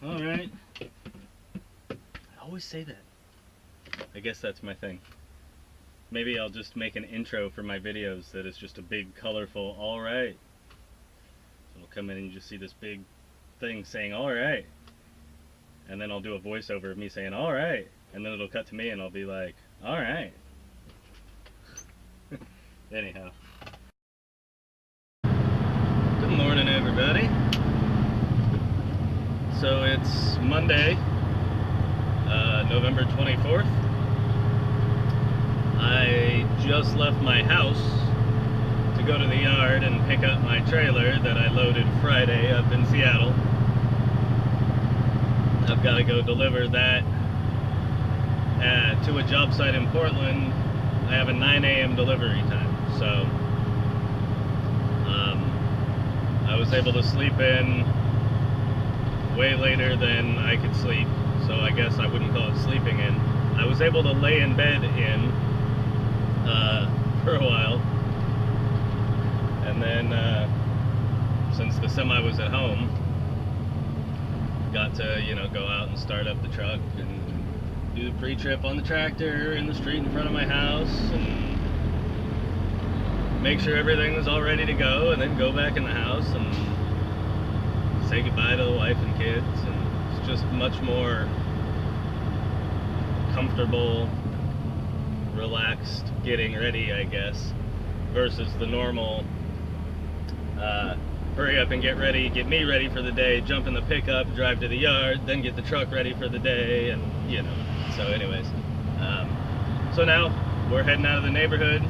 Alright. I always say that. I guess that's my thing. Maybe I'll just make an intro for my videos that is just a big, colorful, alright. So it'll come in and you just see this big thing saying, alright. And then I'll do a voiceover of me saying, alright. And then it'll cut to me and I'll be like, alright. Anyhow. Good morning, everybody. So it's Monday, November 24th. I just left my house to go to the yard and pick up my trailer that I loaded Friday up in Seattle. I've got to go deliver that to a job site in Portland. I have a 9 a.m. delivery time, so I was able to sleep in way later than I could sleep, so I guess I wouldn't call it sleeping in. I was able to lay in bed in for a while, and then since the semi was at home, got to, you know, go out and start up the truck and do the pre-trip on the tractor in the street in front of my house and make sure everything was all ready to go, and then go back in the house and say goodbye to the wife and kids. And it's just much more comfortable, relaxed getting ready, I guess, versus the normal hurry up and get ready, get me ready for the day, jump in the pickup, drive to the yard, then get the truck ready for the day, and you know. So anyways, so now we're heading out of the neighborhood.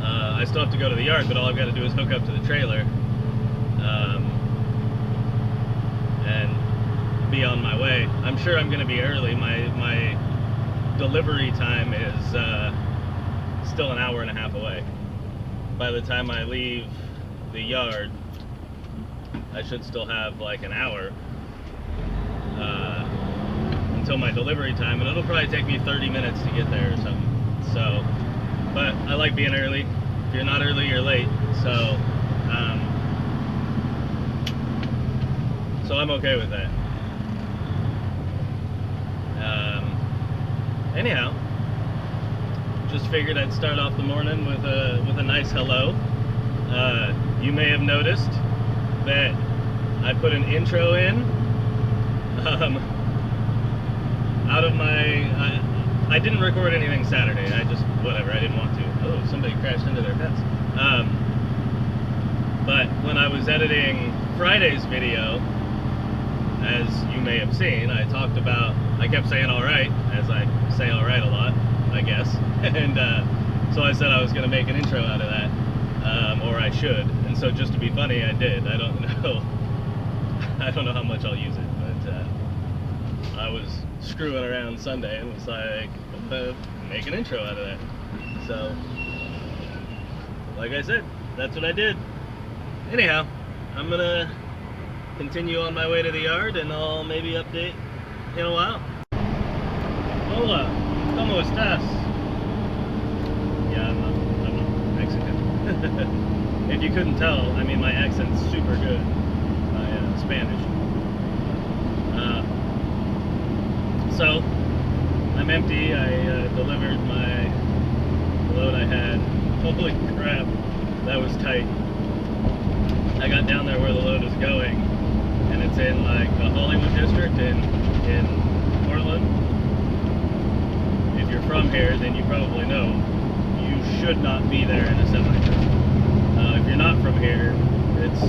I still have to go to the yard, but all I've got to do is hook up to the trailer and be on my way. I'm sure I'm going to be early. My delivery time is still an hour and a half away. By the time I leave the yard, I should still have like an hour until my delivery time, and it'll probably take me 30 minutes to get there or something. So, but I like being early. If you're not early, you're late. So I'm okay with that. Anyhow, just figured I'd start off the morning with a nice hello. You may have noticed that I put an intro in out of my... I didn't record anything Saturday. I just, whatever, I didn't want to. Oh, somebody crashed into their fence. But when I was editing Friday's video, as you may have seen, I talked about, I kept saying alright, as I say alright a lot, I guess. And so I said I was going to make an intro out of that, or I should. And so just to be funny, I did. I don't know how much I'll use it, but I was screwing around Sunday and was like, make an intro out of that. So, like I said, that's what I did. Anyhow, I'm gonna continue on my way to the yard, and I'll maybe update in a while. Hola, ¿cómo estás? Yeah, I'm not Mexican. If you couldn't tell, I mean, my accent's super good. My Spanish. So, I'm empty. I delivered my load I had. Holy crap, that was tight. I got down there where the load is going, and it's in like the Hollywood district in Portland. If you're from here, then you probably know you should not be there in a semi-truck. If you're not from here, it's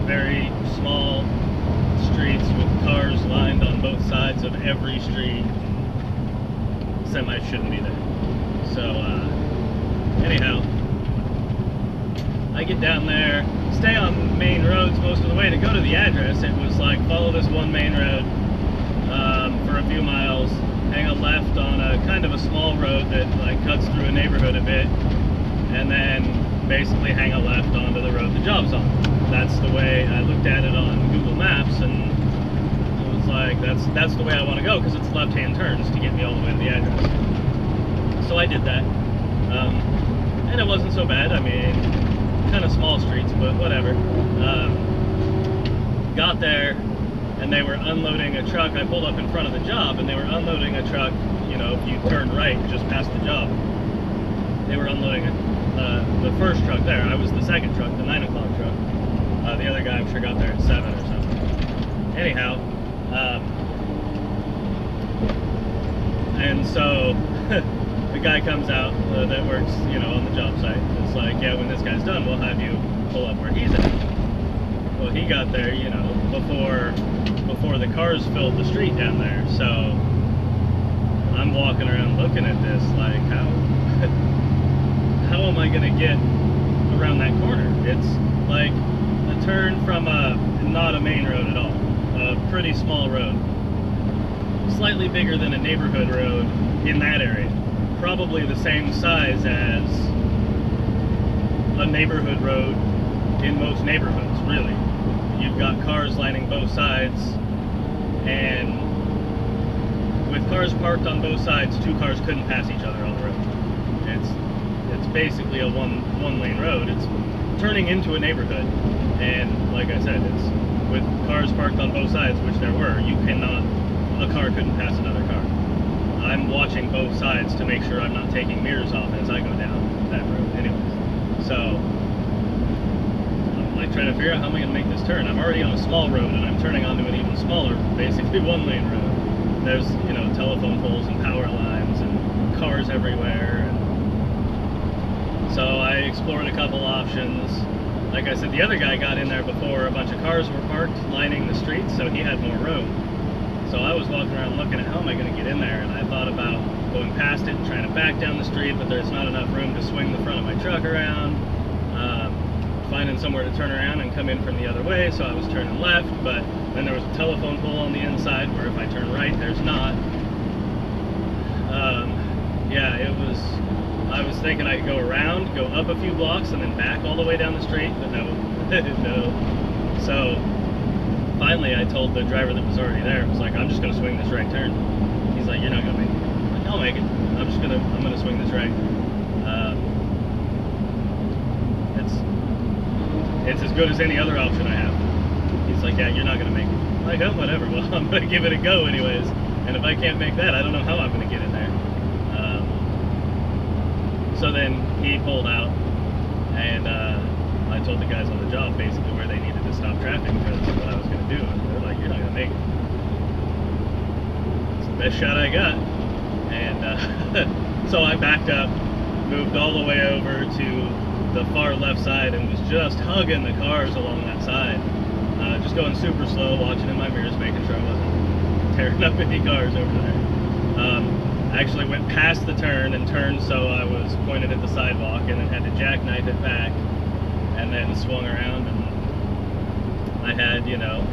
very small streets with cars lined on both sides of every street. Semis shouldn't be there. So anyhow, I get down there, stay on main roads most of the way. To go to the address, it was like follow this one main road for a few miles, hang a left on a kind of a small road that like cuts through a neighborhood a bit, and then basically hang a left onto the road the job's on. That's the way I looked at it on Google Maps, and it was like, that's the way I want to go, because it's left-hand turns to get me all the way to the address. So I did that, and it wasn't so bad. I mean, kind of small streets, but whatever. got there, and they were unloading a truck. I pulled up in front of the job, and they were unloading a truck. You know, if you turn right just past the job, they were unloading the first truck there. I was the second truck, the 9 o'clock truck. The other guy, I'm sure, got there at 7 or something. Anyhow, and so the guy comes out that works, you know, on the job site. It's like, yeah, when this guy's done, we'll have you pull up where he's at. Well, he got there, you know, before the cars filled the street down there. So I'm walking around looking at this, like, how am I gonna get around that corner? It's like a turn from not a main road at all, a pretty small road, slightly bigger than a neighborhood road in that area, probably the same size as a neighborhood road in most neighborhoods, really. You've got cars lining both sides, and with cars parked on both sides, 2 cars couldn't pass each other on the road. It's basically a one lane road. It's turning into a neighborhood, and like I said, it's with cars parked on both sides, which there were. A car couldn't pass another car. I'm watching both sides to make sure I'm not taking mirrors off as I go down that road anyways. So I'm like trying to figure out how am I going to make this turn. I'm already on a small road, and I'm turning onto an even smaller, basically 1 lane road. There's, you know, telephone poles and power lines and cars everywhere. And so I explored a couple options. Like I said, the other guy got in there before a bunch of cars were parked lining the streets, so he had more room. So I was walking around looking at how am I going to get in there, and I thought about going past it and trying to back down the street, but there's not enough room to swing the front of my truck around. Finding somewhere to turn around and come in from the other way, so I was turning left, but then there was a telephone pole on the inside where if I turn right, there's not. Yeah, I was thinking I could go around, go up a few blocks, and then back all the way down the street, but no, no. So finally I told the driver that was already there, it was like, I'm just going to swing this right turn. He's like, you're not going to make it. I'm like, I'll make it. I'm going to swing this right. It's as good as any other option I have. He's like, yeah, you're not going to make it. I'm like, oh, whatever. Well, I'm going to give it a go anyways. And if I can't make that, I don't know how I'm going to get in there. So then he pulled out, and I told the guys on the job basically where they needed to stop traffic because what I was going to do. And they're like, you're not going to make it. It's the best shot I got. And so I backed up, moved all the way over to the far left side, and was just hugging the cars along that side, just going super slow, watching in my mirrors, making sure I wasn't tearing up any cars over there. I actually went past the turn and turned so I was pointed at the sidewalk, and then had to jackknife it back, and then swung around, and I had, you know,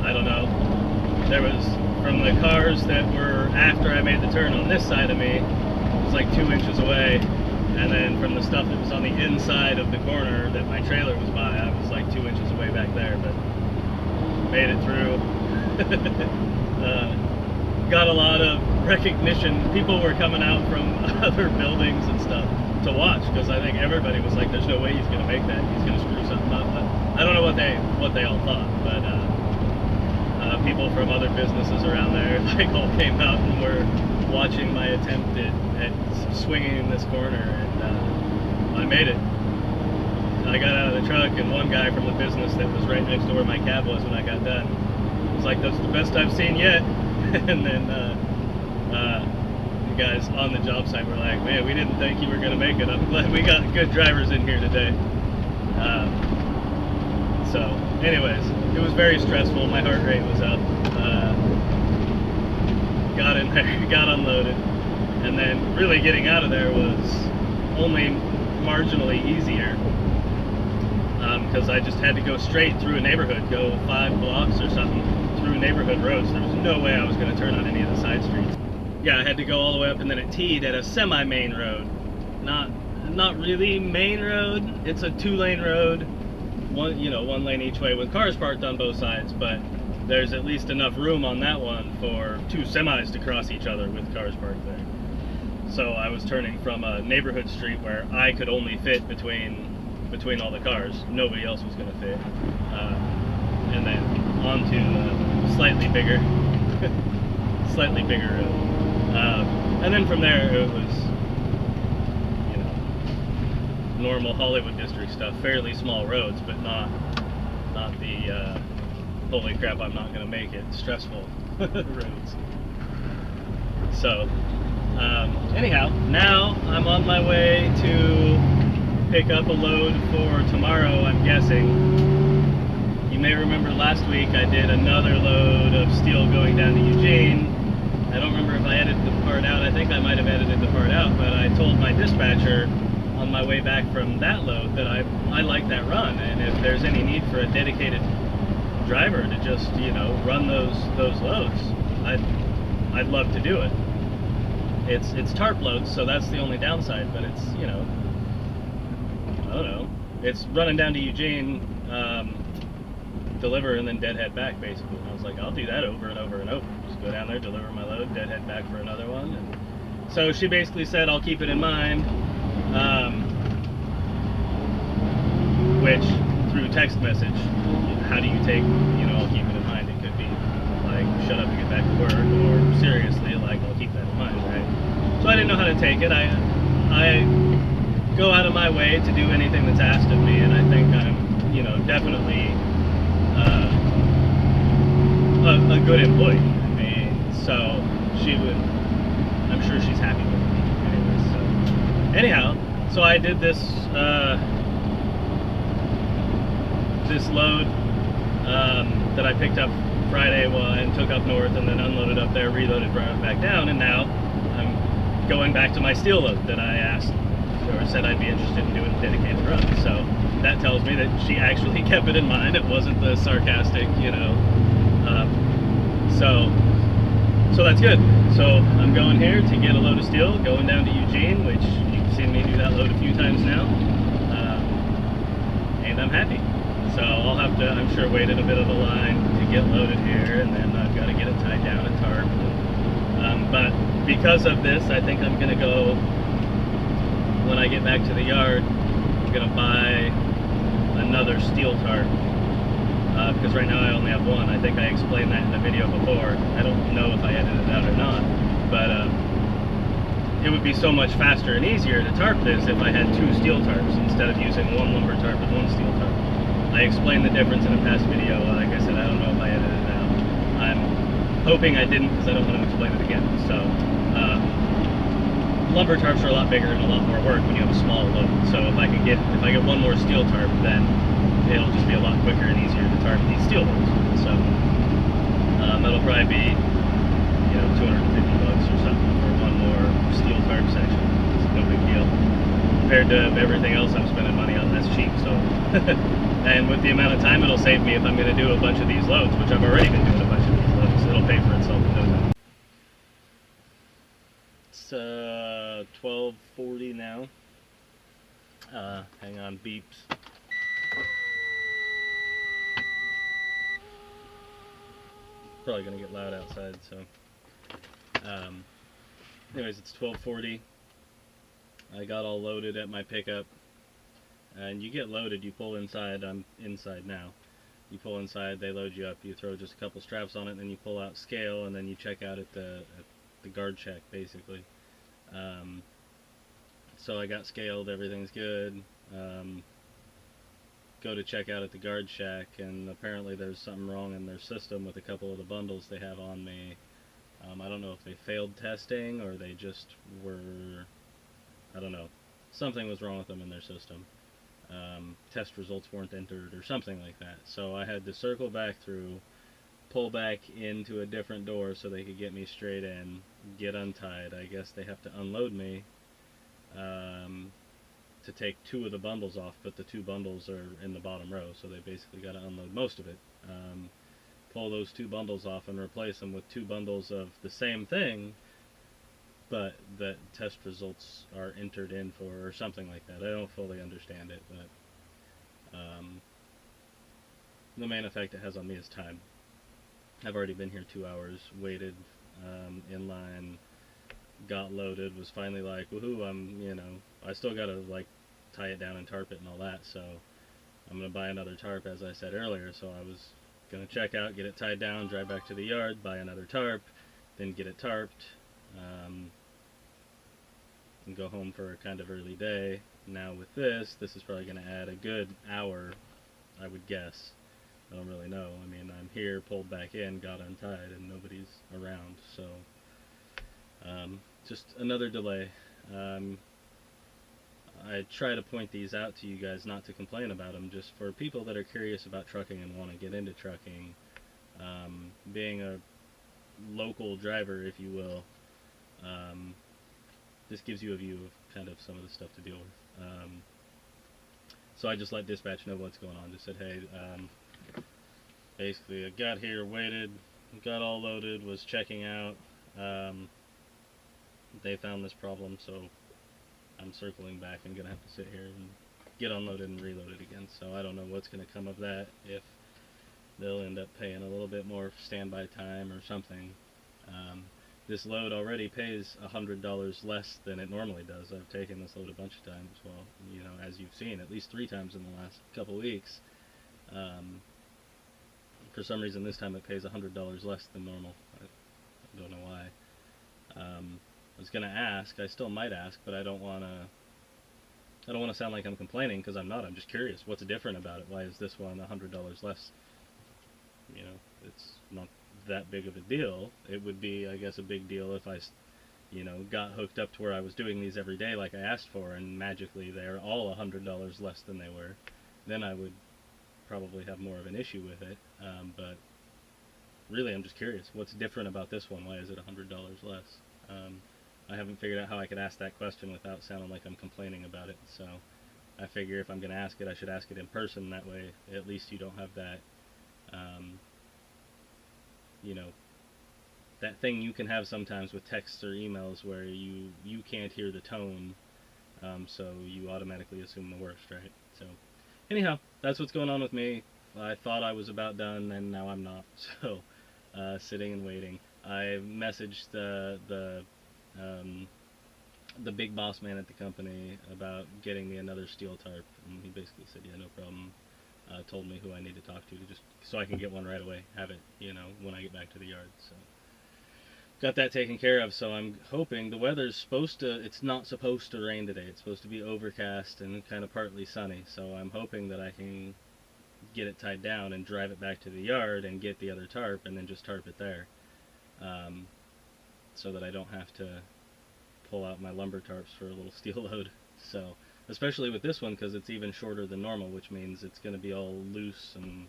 I don't know, there was, from the cars that were after I made the turn on this side of me, it was like 2 inches away. And then from the stuff that was on the inside of the corner that my trailer was by, I was like 2 inches away back there, but made it through. Got a lot of recognition. People were coming out from other buildings and stuff to watch, because I think everybody was like, there's no way he's going to make that. He's going to screw something up. But I don't know what they all thought, but people from other businesses around there like all came out and were watching my attempt at swinging in this corner, and I made it. I got out of the truck, and one guy from the business that was right next to where my cab was when I got done was like, that's the best I've seen yet. And then the guys on the job site were like, man, we didn't think you were going to make it. I'm glad we got good drivers in here today. So anyways, it was very stressful. My heart rate was up. Got in there, got unloaded, and then really getting out of there was only marginally easier, because I just had to go straight through a neighborhood, go 5 blocks or something through neighborhood roads. There was no way I was going to turn on any of the side streets. Yeah, I had to go all the way up, and then it teed at a semi-main road. Not really main road. It's a 2-lane road, one lane each way with cars parked on both sides, but there's at least enough room on that one for 2 semis to cross each other with cars parked there. So I was turning from a neighborhood street where I could only fit between all the cars. Nobody else was going to fit. and then onto a slightly bigger road. And then from there it was, you know, normal Hollywood district stuff, fairly small roads, but not the holy crap, I'm not gonna make it stressful roads. So anyhow, now I'm on my way to pick up a load for tomorrow, I'm guessing. You may remember last week I did another load of steel going down to Eugene. I don't remember if I edited the part out. I think I might have edited the part out, but I told my dispatcher on my way back from that load that I like that run, and if there's any need for a dedicated driver to just, you know, run those loads, I'd love to do it. It's tarp loads, so that's the only downside, but it's, you know, I don't know. It's running down to Eugene, deliver, and then deadhead back, basically. And I was like, I'll do that over and over and over. Just go down there, deliver my load, deadhead back for another one. And so she basically said, I'll keep it in mind, which, through text message, how do you take, you know, I'll keep it in mind? It could be like, shut up and get back to work, or seriously, like, I'll keep that in mind, right? So I didn't know how to take it. I go out of my way to do anything that's asked of me, and I think I'm, you know, definitely a good employee. I mean, so she would, I'm sure she's happy with me anyways. So anyhow, so I did this this load that I picked up Friday and took up north, and then unloaded up there, reloaded, brought it back down, and now I'm going back to my steel load that I asked or said I'd be interested in doing a dedicated run. So that tells me that she actually kept it in mind. It wasn't the sarcastic, you know. So that's good. So I'm going here to get a load of steel, going down to Eugene, which you've seen me do that load a few times now, and I'm happy. So I'll have to, I'm sure, wait in a bit of a line to get loaded here, and then I've got to get it tied down and tarp. But because of this, I think I'm going to go, when I get back to the yard, I'm going to buy another steel tarp, because right now I only have one. I think I explained that in the video before. I don't know if I edited it out or not, but it would be so much faster and easier to tarp this if I had two steel tarps instead of using one lumber tarp and one steel tarp. I explained the difference in a past video. Like I said, I don't know if I edited it out. I'm hoping I didn't, because I don't want to explain it again. So lumber tarps are a lot bigger and a lot more work when you have a small load. So if I get one more steel tarp, then it'll just be a lot quicker and easier to tarp these steel loads. So that'll probably be, you know, $250 or something for one more steel tarp section. It's no big deal compared to everything else I'm spending money on. That's cheap. So and with the amount of time it'll save me if I'm going to do a bunch of these loads, which I've already been doing a bunch of these loads, it'll pay for itself in no time. It's 12:40 now. Hang on, beeps. Probably gonna get loud outside, so anyways, it's 12:40. I got all loaded at my pickup, and you get loaded, you pull inside. I'm inside now. You pull inside, they load you up, you throw just a couple straps on it, and then you pull out scale, and then you check out at the guard check, basically. So I got scaled, everything's good. Go to check out at the guard shack, and apparently there's something wrong in their system with a couple of the bundles they have on me. I don't know if they failed testing or they just were, I don't know, something was wrong with them in their system. Test results weren't entered or something like that. So I had to circle back through, pull back into a different door so they could get me straight in, get untied. I guess they have to unload me to take two of the bundles off, but the two bundles are in the bottom row, so they basically got to unload most of it. Pull those two bundles off and replace them with two bundles of the same thing, but that test results are entered in for, or something like that. I don't fully understand it, but the main effect it has on me is time. I've already been here 2 hours, waited in line, got loaded, was finally like, woohoo, you know, I still gotta like tie it down and tarp it and all that, so I'm gonna buy another tarp, as I said earlier. So I was Gonna check out, get it tied down, drive back to the yard, buy another tarp, then get it tarped, and go home for a kind of early day. Now with this is probably going to add a good hour, I would guess. I don't really know. I mean, I'm here, pulled back in, got untied, and nobody's around, so just another delay. I try to point these out to you guys, not to complain about them, just for people that are curious about trucking and want to get into trucking. Being a local driver, if you will, this gives you a view of kind of some of the stuff to deal with. So I just let dispatch know what's going on. Just said, hey, basically I got here, waited, got all loaded, was checking out. They found this problem, so I'm circling back and gonna have to sit here and get unloaded and reloaded again. So I don't know what's gonna come of that, if they'll end up paying a little bit more standby time or something. This load already pays $100 less than it normally does. I've taken this load a bunch of times. Well, you know, as you've seen, at least 3 times in the last couple weeks. For some reason, this time it pays $100 less than normal. I don't know why. I was gonna ask. I still might ask, but I don't want to sound like I'm complaining, because I'm not. I'm just curious. What's different about it? Why is this one $100 less? You know, it's not that big of a deal. It would be, I guess, a big deal if I, you know, got hooked up to where I was doing these every day like I asked for, and magically they're all $100 less than they were. Then I would probably have more of an issue with it. But really, I'm just curious. What's different about this one? Why is it $100 less? I haven't figured out how I could ask that question without sounding like I'm complaining about it. So I figure if I'm going to ask it, I should ask it in person. That way, at least you don't have that, you know, that thing you can have sometimes with texts or emails where you can't hear the tone, so you automatically assume the worst, right? So anyhow, that's what's going on with me. I thought I was about done, and now I'm not. So sitting and waiting. I messaged the big boss man at the company about getting me another steel tarp, and he basically said, yeah, no problem. Told me who I need to talk to just so I can get one right away, have it, you know, when I get back to the yard. So got that taken care of. So I'm hoping, the weather's supposed to, it's not supposed to rain today. It's supposed to be overcast and kind of partly sunny. So I'm hoping that I can get it tied down and drive it back to the yard and get the other tarp and then just tarp it there, so that I don't have to pull out my lumber tarps for a little steel load. So especially with this one, because it's even shorter than normal, which means it's going to be all loose, and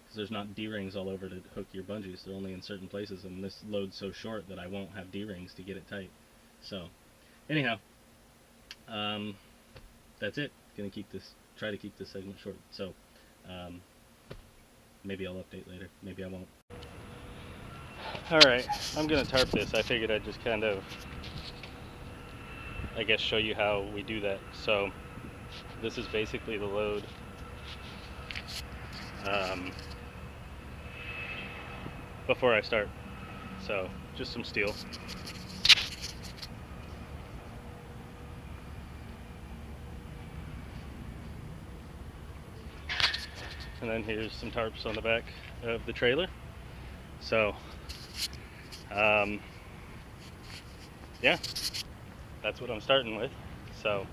because there's not D-rings all over to hook your bungees. They're only in certain places, and this load's so short that I won't have D-rings to get it tight. So anyhow, that's it. Gonna try to keep this segment short. So maybe I'll update later, maybe I won't. Alright, I'm gonna tarp this. I figured I'd just kind of, I guess, show you how we do that. So this is basically the load. Before I start. So just some steel. And then here's some tarps on the back of the trailer. So yeah, that's what I'm starting with. So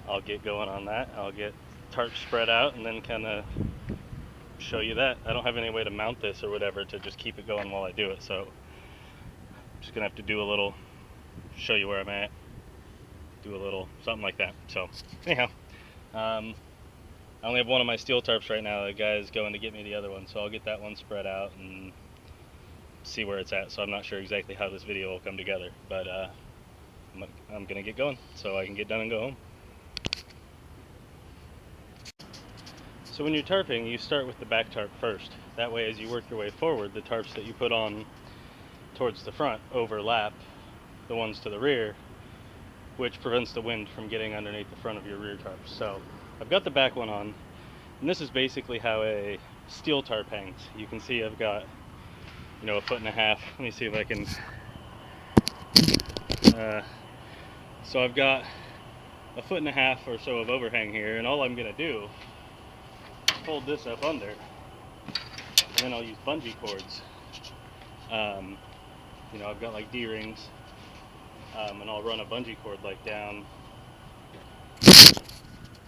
I'll get going on that. I'll get tarp spread out and then kind of show you that. I don't have any way to mount this or whatever to just keep it going while I do it, so I'm just gonna have to do a little, show you where I'm at, do a little something like that. So anyhow, I only have one of my steel tarps right now. The guy's going to get me the other one, so I'll get that one spread out and see where it's at. So I'm not sure exactly how this video will come together, but I'm gonna get going so I can get done and go home. So when you're tarping, you start with the back tarp first. That way, as you work your way forward, the tarps that you put on towards the front overlap the ones to the rear, which prevents the wind from getting underneath the front of your rear tarp. So I've got the back one on, and this is basically how a steel tarp hangs. You can see I've got, you know, 1.5 feet. Let me see if I can. So I've got 1.5 feet or so of overhang here, and all I'm gonna do, hold this up under, And then I'll use bungee cords. You know, I've got like D-rings, and I'll run a bungee cord like down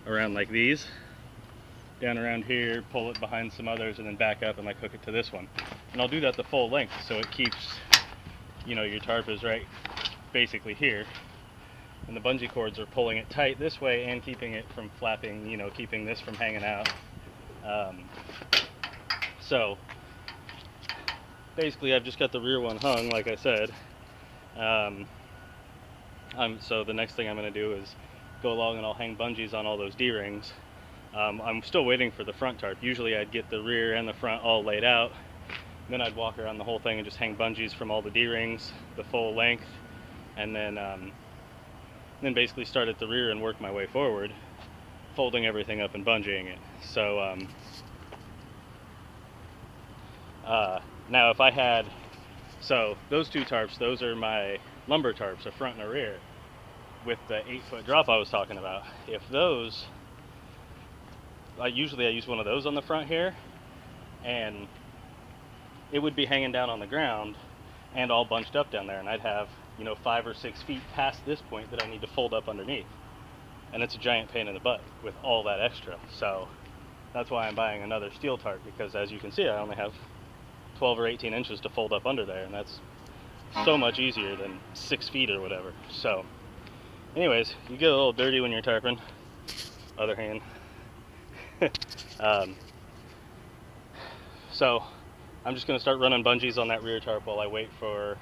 around like these, down around here, pull it behind some others, and then back up and like hook it to this one. And I'll do that the full length, so it keeps, you know, your tarp is right basically here, and the bungee cords are pulling it tight this way and keeping it from flapping, you know, keeping this from hanging out. So basically I've just got the rear one hung, like I said. So the next thing I'm going to do is go along and I'll hang bungees on all those D-rings. I'm still waiting for the front tarp. Usually I'd get the rear and the front all laid out, then I'd walk around the whole thing and just hang bungees from all the D-rings the full length, and then basically start at the rear and work my way forward, folding everything up and bungeeing it. So now if I had, so those two tarps, those are my lumber tarps, a front and a rear, with the 8-foot drop I was talking about. If those, usually I use one of those on the front here, and it would be hanging down on the ground and all bunched up down there, and I'd have, you know, 5 or 6 feet past this point that I need to fold up underneath, and it's a giant pain in the butt with all that extra. So that's why I'm buying another steel tarp, because as you can see I only have 12 or 18 inches to fold up under there, and that's so much easier than 6 feet or whatever. So anyways, you get a little dirty when you're tarping. Other hand. So I'm just going to start running bungees on that rear tarp while I wait for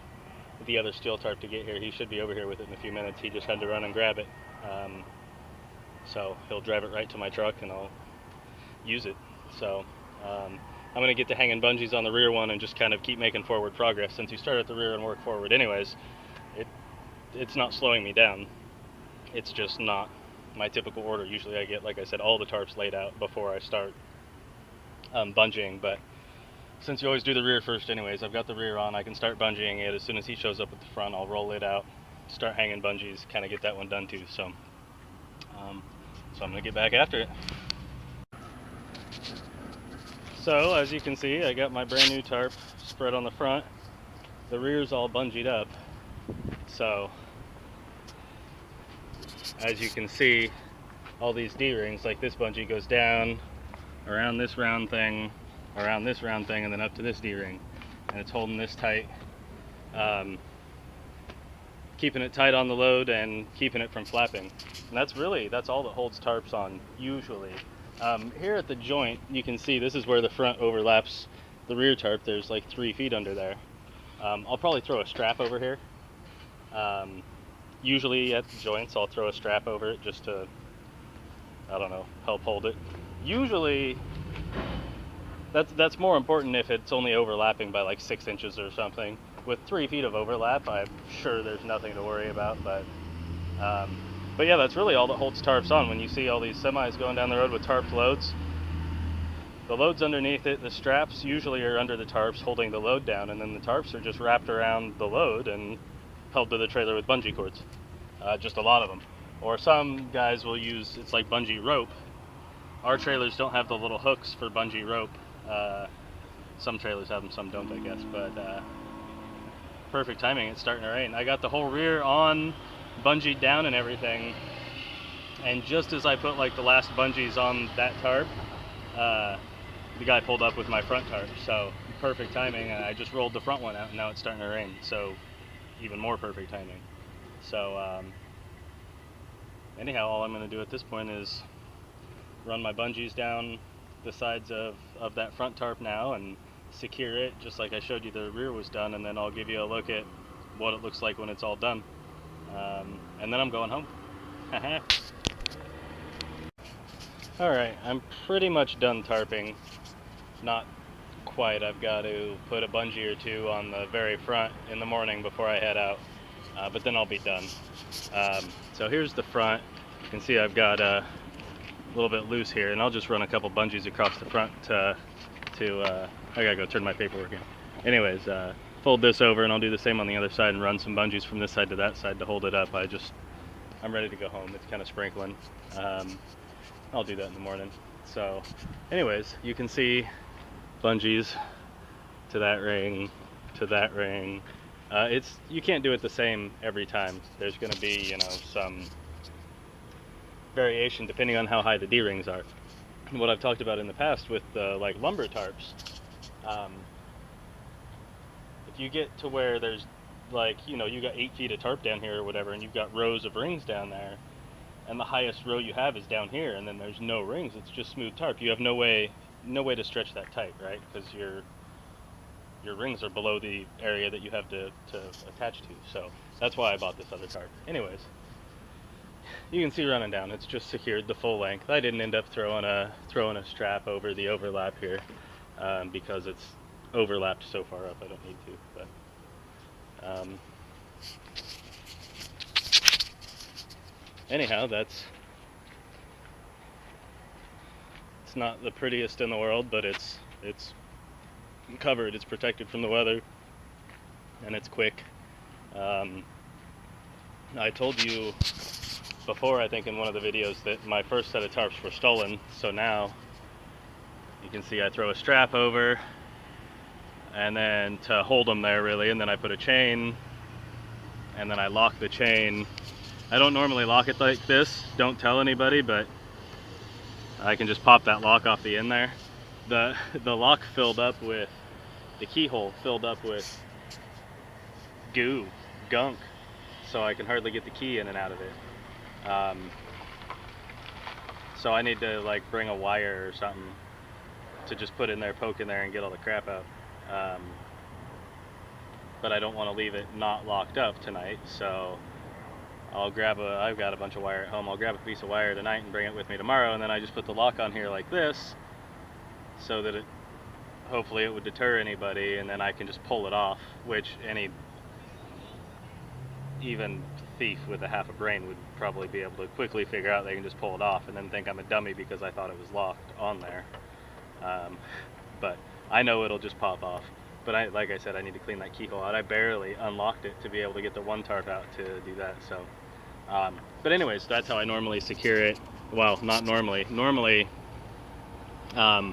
the other steel tarp to get here. He should be over here with it in a few minutes. He just had to run and grab it. So he'll drive it right to my truck and I'll use it. So I'm going to get to hanging bungees on the rear one and just kind of keep making forward progress. Since you start at the rear and work forward anyways, it's not slowing me down. It's just not my typical order. Usually I get, like I said, all the tarps laid out before I start bungeeing, but since you always do the rear first anyways, I've got the rear on. I can start bungeeing it. As soon as he shows up at the front, I'll roll it out, start hanging bungees, kind of get that one done too. So I'm going to get back after it. So as you can see, I got my brand new tarp spread on the front. The rear's all bungeed up. So as you can see, all these D-rings, like this bungee goes down around this round thing, around this round thing, and then up to this D-ring, and it's holding this tight, keeping it tight on the load and keeping it from flapping. And that's all that holds tarps on usually. Here at the joint, you can see this is where the front overlaps the rear tarp. There's like 3 feet under there. I'll probably throw a strap over here. Usually at the joints I'll throw a strap over it just to, I don't know, help hold it. Usually that's more important if it's only overlapping by like 6 inches or something. With 3 feet of overlap, I'm sure there's nothing to worry about, but yeah, that's really all that holds tarps on. When you see all these semis going down the road with tarped loads, the load's underneath it, the straps usually are under the tarps holding the load down, and then the tarps are just wrapped around the load and held to the trailer with bungee cords. Just a lot of them. Or some guys will use, it's like bungee rope. Our trailers don't have the little hooks for bungee rope. Some trailers have them, some don't, I guess. But perfect timing, it's starting to rain. I got the whole rear on, bungeed down and everything, and just as I put like the last bungees on that tarp, the guy pulled up with my front tarp. So perfect timing, and I just rolled the front one out, and now it's starting to rain. So even more perfect timing. So anyhow, all I'm going to do at this point is run my bungees down the sides of that front tarp now and secure it just like I showed you the rear was done, and then I'll give you a look at what it looks like when it's all done, and then I'm going home. Alright, I'm pretty much done tarping. Not quite. I've got to put a bungee or two on the very front in the morning before I head out, but then I'll be done. So here's the front. You can see I've got a little bit loose here, and I'll just run a couple bungees across the front I gotta go turn my paperwork in. Anyways, fold this over and I'll do the same on the other side and run some bungees from this side to that side to hold it up. I'm ready to go home. It's kind of sprinkling. I'll do that in the morning. So anyways, you can see bungees to that ring, to that ring. You can't do it the same every time. There's going to be, you know, some variation depending on how high the D-rings are. And what I've talked about in the past with like lumber tarps, if you get to where there's like, you know, you got 8 feet of tarp down here or whatever, and you've got rows of rings down there, and the highest row you have is down here, and then there's no rings, it's just smooth tarp. You have no way to stretch that tight, right? Because your rings are below the area that you have to attach to. So that's why I bought this other tarp. Anyways, you can see running down, it's just secured the full length. I didn't end up throwing a strap over the overlap here because it's overlapped so far up I don't need to. But anyhow, it's not the prettiest in the world, but it's covered, it's protected from the weather, and it's quick. I told you before, I think in one of the videos, that my first set of tarps were stolen, so now you can see I throw a strap over and then to hold them there really, and then I put a chain and then I lock the chain. I don't normally lock it like this, don't tell anybody, but I can just pop that lock off the end there. The lock filled up with, the keyhole filled up with gunk, so I can hardly get the key in and out of it. So I need to like bring a wire or something to just put in there, poke in there and get all the crap out. But I don't want to leave it not locked up tonight, so I've got a bunch of wire at home. I'll grab a piece of wire tonight and bring it with me tomorrow, and then I just put the lock on here like this so that hopefully it would deter anybody, and then I can just pull it off, which even thief with a half a brain would probably be able to quickly figure out. They can just pull it off and then think I'm a dummy because I thought it was locked on there. But I know it'll just pop off. But like I said, I need to clean that keyhole out. I barely unlocked it to be able to get the one tarp out to do that. So, but anyways, that's how I normally secure it. Well, not normally. Normally, I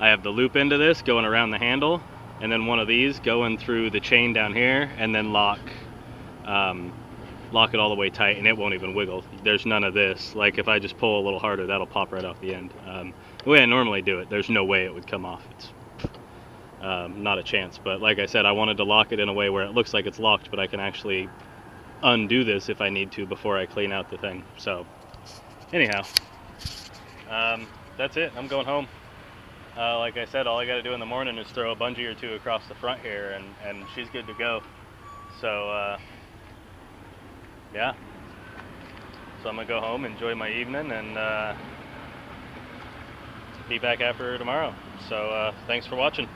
have the loop into this going around the handle, and then one of these going through the chain down here, and then lock it all the way tight, and it won't even wiggle. There's none of this. Like if I just pull a little harder, that'll pop right off the end. The way I normally do it, there's no way it would come off. It's not a chance. But like I said, I wanted to lock it in a way where it looks like it's locked, but I can actually undo this if I need to before I clean out the thing. So anyhow, that's it. I'm going home. Like I said, all I got to do in the morning is throw a bungee or two across the front here, and she's good to go. So yeah, so I'm gonna go home, enjoy my evening, and be back after her tomorrow. So thanks for watching.